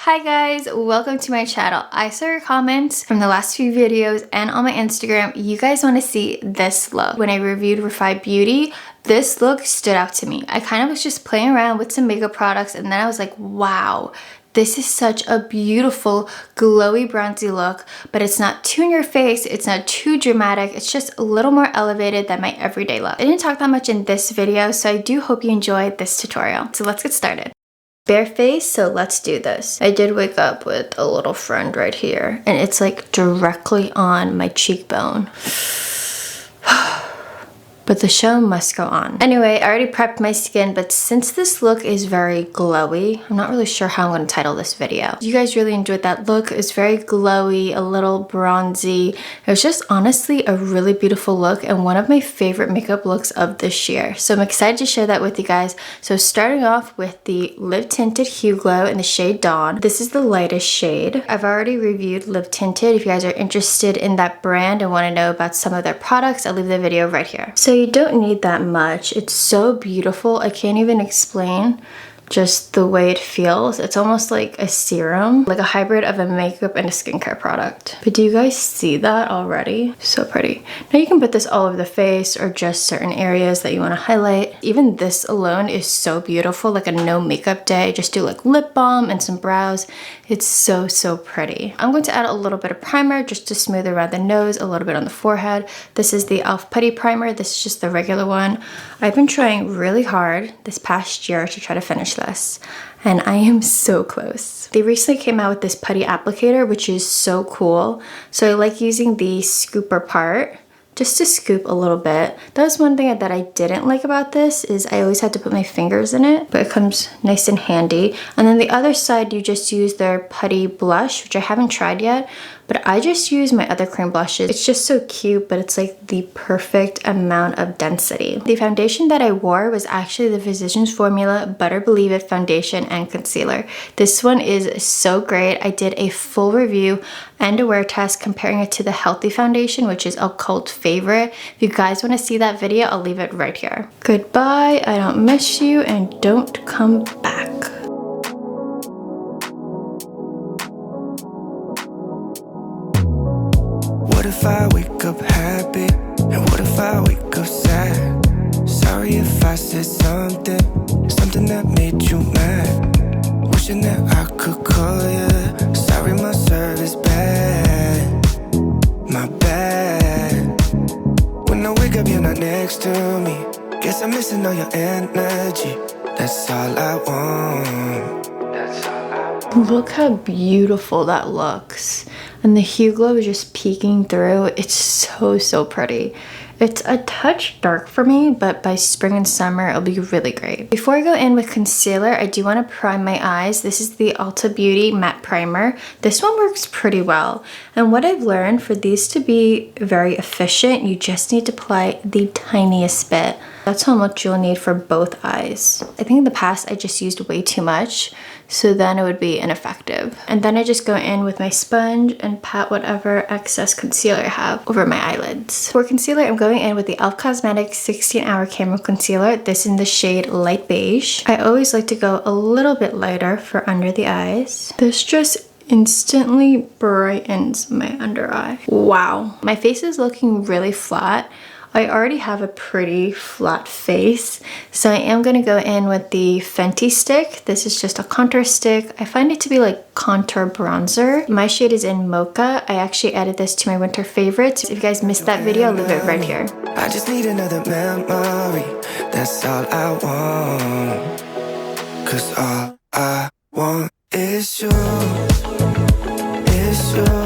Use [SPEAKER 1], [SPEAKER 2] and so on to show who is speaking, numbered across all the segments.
[SPEAKER 1] Hi guys, welcome to my channel. I saw your comments from the last few videos and on my Instagram. You guys want to see this look. When I reviewed Refined Beauty, this look stood out to me. I kind of was just playing around with some makeup products and then I was like, wow, this is such a beautiful glowy bronzy look, but it's not too in your face, it's not too dramatic, it's just a little more elevated than my everyday look. I didn't talk that much in this video, so I do hope you enjoyed this tutorial. So let's get started. Bare face, so let's do this. I did wake up with a little friend right here, and it's like directly on my cheekbone. But the show must go on. Anyway, I already prepped my skin, but since this look is very glowy, I'm not really sure how I'm going to title this video. You guys really enjoyed that look. It's very glowy, a little bronzy. It was just honestly a really beautiful look and one of my favorite makeup looks of this year. So I'm excited to share that with you guys. So starting off with the Live Tinted Hue Glow in the shade Dawn. This is the lightest shade. I've already reviewed Live Tinted. If you guys are interested in that brand and want to know about some of their products, I'll leave the video right here. So you don't need that much. It's so beautiful. I can't even explain just the way it feels. It's almost like a serum, like a hybrid of a makeup and a skincare product. But do you guys see that already? So pretty. Now you can put this all over the face or just certain areas that you want to highlight. Even this alone is so beautiful, like a no makeup day. Just do like lip balm and some brows. It's so pretty. I'm going to add a little bit of primer just to smooth around the nose, a little bit on the forehead. This is the e.l.f. Putty Primer. This is just the regular one. I've been trying really hard this past year to try to finish this, and I am so close. They recently came out with this putty applicator, which is so cool. So I like using the scooper part just to scoop a little bit. That was one thing that I didn't like about this, is I always had to put my fingers in it, but it comes nice and handy. And then the other side, you just use their putty blush, which I haven't tried yet, but I just use my other cream blushes. It's just so cute, but it's like the perfect amount of density. The foundation that I wore was actually the Physicians Formula Butter Believe It Foundation and Concealer. This one is so great. I did a full review and a wear test comparing it to the Healthy Foundation, which is a cult favorite. If you guys want to see that video, I'll leave it right here. Goodbye, I don't miss you, and don't come back.
[SPEAKER 2] What if I wake up happy? And what if I wake up sad? Sorry if I said something that made you mad. Wishing that I could call you. Sorry my service bad, my bad. When I wake up you're not next to me. Guess I'm missing all your energy. That's all I want. That's all I want.
[SPEAKER 1] Look how beautiful that looks. And the Hue Glow is just peeking through. It's so pretty. It's a touch dark for me, but by spring and summer, it'll be really great. Before I go in with concealer, I do want to prime my eyes. This is the Ulta Beauty Matte Primer. This one works pretty well. And what I've learned, for these to be very efficient, you just need to apply the tiniest bit. That's how much you'll need for both eyes. I think in the past, I just used way too much, so then it would be ineffective. And then I just go in with my sponge and pat whatever excess concealer I have over my eyelids. For concealer, I'm going in with the e.l.f. Cosmetics 16-Hour Camo Concealer. This is in the shade Light Beige. I always like to go a little bit lighter for under the eyes. This just instantly brightens my under eye. Wow. My face is looking really flat. I already have a pretty flat face, so I am going to go in with the Fenty stick. This is just a contour stick. I find it to be like contour bronzer. My shade is in Mocha. I actually added this to my winter favorites. If you guys missed that video, I'll leave it right here.
[SPEAKER 2] I just need another memory. That's all I want. 'Cause all I want is you. Is you.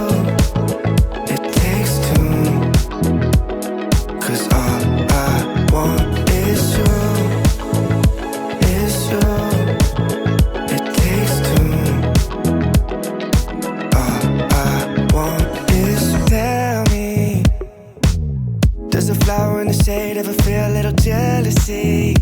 [SPEAKER 2] Ever feel a little jealousy?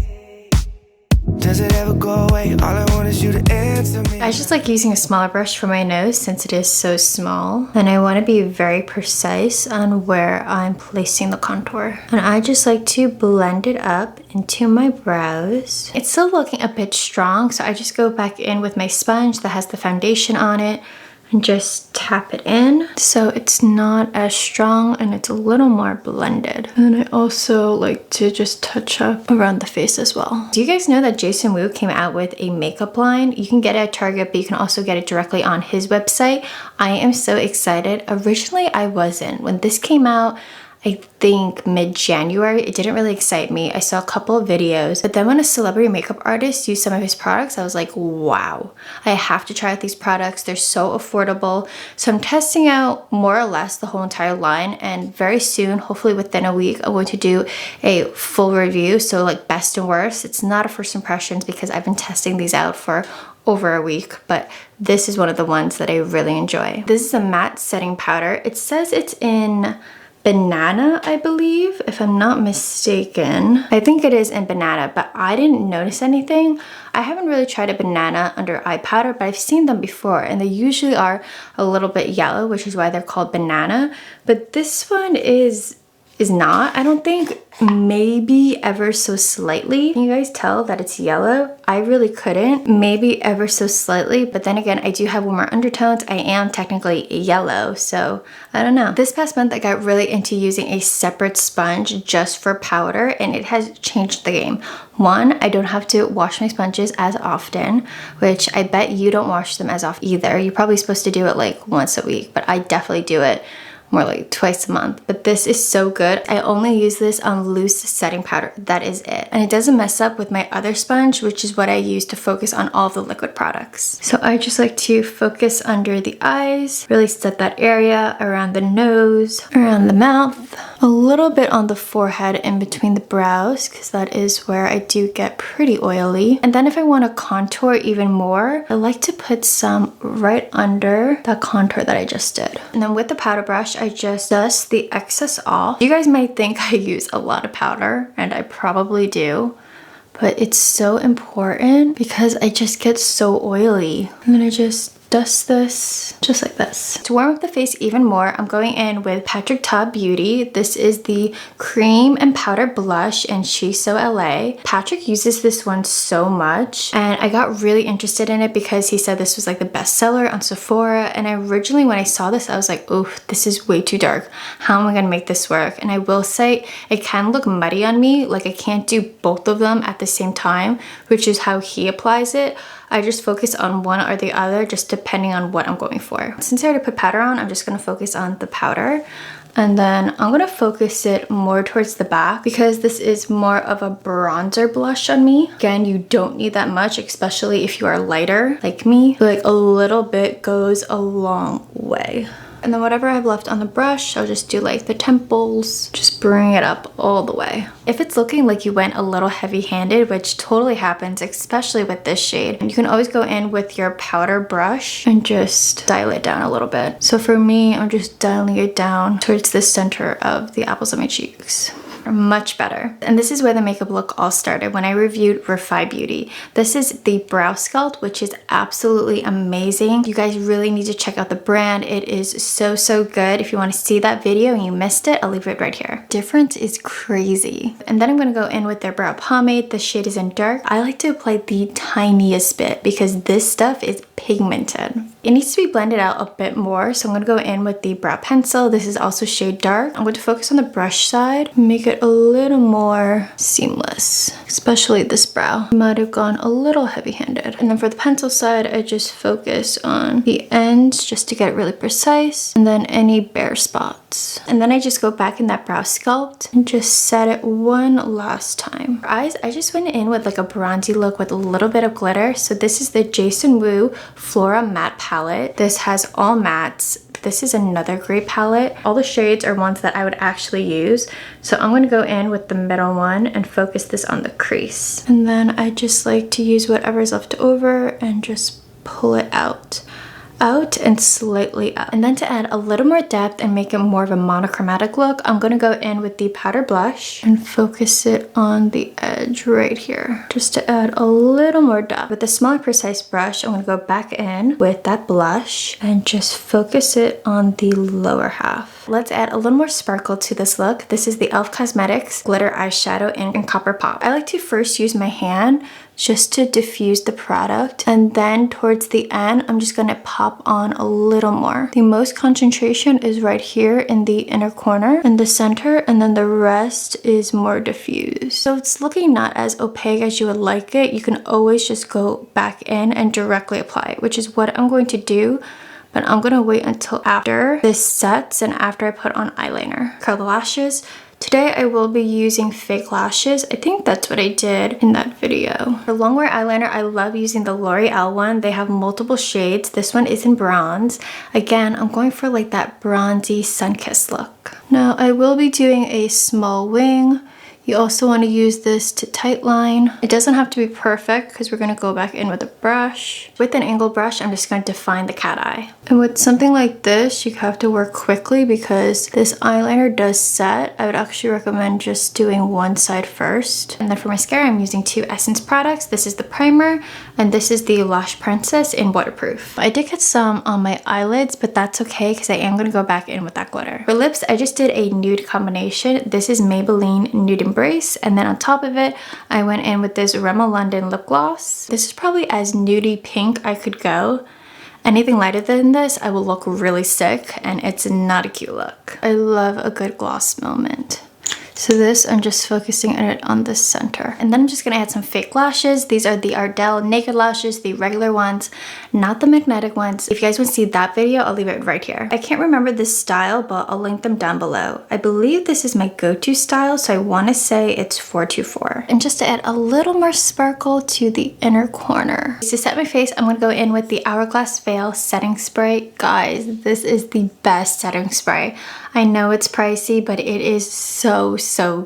[SPEAKER 2] Does it ever go away? All I want is you to answer me.
[SPEAKER 1] I just like using a smaller brush for my nose since it is so small. And I want to be very precise on where I'm placing the contour. And I just like to blend it up into my brows. It's still looking a bit strong, so I just go back in with my sponge that has the foundation on it and just tap it in so it's not as strong and it's a little more blended. And I also like to just touch up around the face as well. Do you guys know that Jason Wu came out with a makeup line? You can get it at Target, but you can also get it directly on his website. I am so excited. Originally, I wasn't. When this came out, I think mid-January, it didn't really excite me. I saw a couple of videos, but then when a celebrity makeup artist used some of his products, I was like, wow, I have to try out these products. They're so affordable. So I'm testing out more or less the whole entire line, and very soon, hopefully within a week, I'm going to do a full review. So like best and worst. It's not a first impressions because I've been testing these out for over a week, but this is one of the ones that I really enjoy. This is a matte setting powder. It says it's in banana, I believe, if I'm not mistaken. I think it is in banana, but I didn't notice anything. I haven't really tried a banana under eye powder, but I've seen them before, and they usually are a little bit yellow, which is why they're called banana. But this one is not, I don't think, maybe ever so slightly. Can you guys tell that it's yellow? I really couldn't. Maybe ever so slightly, but then again, I do have warmer undertones. I am technically yellow, so I don't know. This past month, I got really into using a separate sponge just for powder, and it has changed the game. One, I don't have to wash my sponges as often, which I bet you don't wash them as often either. You're probably supposed to do it like once a week, but I definitely do it more like twice a month. But this is so good. I only use this on loose setting powder. That is it. And it doesn't mess up with my other sponge, which is what I use to focus on all the liquid products. So I just like to focus under the eyes, really set that area, around the nose, around the mouth, a little bit on the forehead in between the brows, because that is where I do get pretty oily. And then if I want to contour even more, I like to put some right under that contour that I just did. And then with the powder brush, I just dust the excess off. You guys might think I use a lot of powder, and I probably do, but it's so important because I just get so oily. I'm gonna just dust this just like this. To warm up the face even more, I'm going in with Patrick Ta Beauty. This is the cream and powder blush in She's So LA. Patrick uses this one so much, and I got really interested in it because he said this was like the best seller on Sephora. And originally when I saw this, I was like, oof, this is way too dark. How am I gonna make this work? And I will say it can look muddy on me. Like I can't do both of them at the same time, which is how he applies it. I just focus on one or the other, just depending on what I'm going for. Since I already put powder on, I'm just gonna focus on the powder. And then I'm gonna focus it more towards the back because this is more of a bronzer blush on me. Again, you don't need that much, especially if you are lighter like me. Like a little bit goes a long way. And then whatever I have left on the brush, I'll just do like the temples, just bring it up all the way. If it's looking like you went a little heavy-handed, which totally happens, especially with this shade, you can always go in with your powder brush and just dial it down a little bit. So for me, I'm just dialing it down towards the center of the apples of my cheeks. Much better. And this is where the makeup look all started when I reviewed Refi Beauty. This is the brow sculpt, which is absolutely amazing. You guys really need to check out the brand. It is so good. If you want to see that video and you missed it, I'll leave it right here. Difference is crazy. And then I'm going to go in with their brow pomade. The shade is in dark. I like to apply the tiniest bit because this stuff is pigmented. It needs to be blended out a bit more, so I'm going to go in with the brow pencil. This is also shade dark. I'm going to focus on the brush side, make it a little more seamless, especially this brow. I might have gone a little heavy-handed. And then for the pencil side, I just focus on the ends just to get it really precise, and then any bare spots. And then I just go back in that brow sculpt and just set it one last time. For eyes, I just went in with like a bronzy look with a little bit of glitter. So this is the Jason Wu Flora Matte Palette. This has all mattes. This is another great palette. All the shades are ones that I would actually use. So I'm going to go in with the middle one and focus this on the crease. And then I just like to use whatever's left over and just pull it out. out and slightly up. And then to add a little more depth and make it more of a monochromatic look, I'm gonna go in with the powder blush and focus it on the edge right here, just to add a little more depth. With a smaller precise brush, I'm gonna go back in with that blush and just focus it on the lower half. Let's add a little more sparkle to this look. This is the e.l.f. Cosmetics Glitter Eyeshadow in Copper Pop. I like to first use my hand just to diffuse the product, and then towards the end I'm just gonna pop on a little more. The most concentration is right here in the inner corner in the center, and then the rest is more diffused. So it's looking not as opaque as you would like it. You can always just go back in and directly apply it, which is what I'm going to do. But I'm gonna wait until after this sets and after I put on eyeliner. Curl the lashes. Today I will be using fake lashes. I think that's what I did in that video. For longwear eyeliner, I love using the L'Oreal one. They have multiple shades. This one is in bronze. Again, I'm going for like that bronzy sun-kissed look. Now I will be doing a small wing. You also want to use this to tightline. It doesn't have to be perfect because we're going to go back in with a brush. With an angle brush, I'm just going to define the cat eye. And with something like this, you have to work quickly because this eyeliner does set. I would actually recommend just doing one side first. And then for mascara, I'm using two Essence products. This is the primer and this is the Lash Princess in waterproof. I did get some on my eyelids, but that's okay because I am going to go back in with that glitter. For lips, I just did a nude combination. This is Maybelline Nude Embrace, and then on top of it I went in with this Rimmel London lip gloss. This is probably as nudie pink I could go. Anything lighter than this I will look really sick, and it's not a cute look. I love a good gloss moment. So this, I'm just focusing it on the center. And then I'm just gonna add some fake lashes. These are the Ardell Naked Lashes, the regular ones, not the magnetic ones. If you guys wanna see that video, I'll leave it right here. I can't remember this style, but I'll link them down below. I believe this is my go-to style, so I wanna say it's 424. And just to add a little more sparkle to the inner corner. To set my face, I'm gonna go in with the Hourglass Veil Setting Spray. Guys, this is the best setting spray. I know it's pricey, but it is so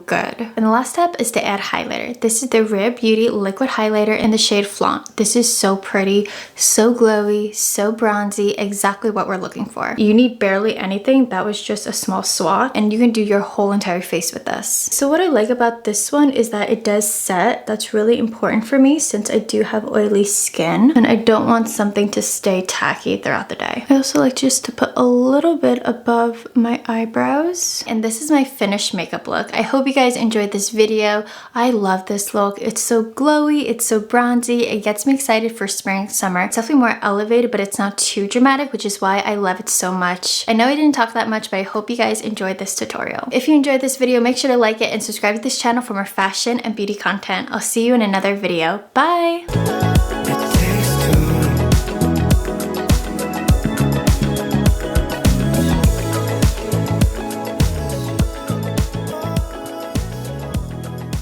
[SPEAKER 1] good. And the last step is to add highlighter. This is the Rare Beauty Liquid Highlighter in the shade Flaunt. This is so pretty, so glowy, so bronzy, exactly what we're looking for. You need barely anything. That was just a small swatch, and you can do your whole entire face with this. So what I like about this one is that it does set. That's really important for me since I do have oily skin, and I don't want something to stay tacky throughout the day. I also like just to put a little bit above my eyebrows. And this is my finished makeup look. I hope you guys enjoyed this video. I love this look. It's so glowy, it's so bronzy. It gets me excited for spring, summer. It's definitely more elevated, but it's not too dramatic, which is why I love it so much. I know I didn't talk that much, but I hope you guys enjoyed this tutorial. If you enjoyed this video, make sure to like it and subscribe to this channel for more fashion and beauty content. I'll see you in another video. Bye!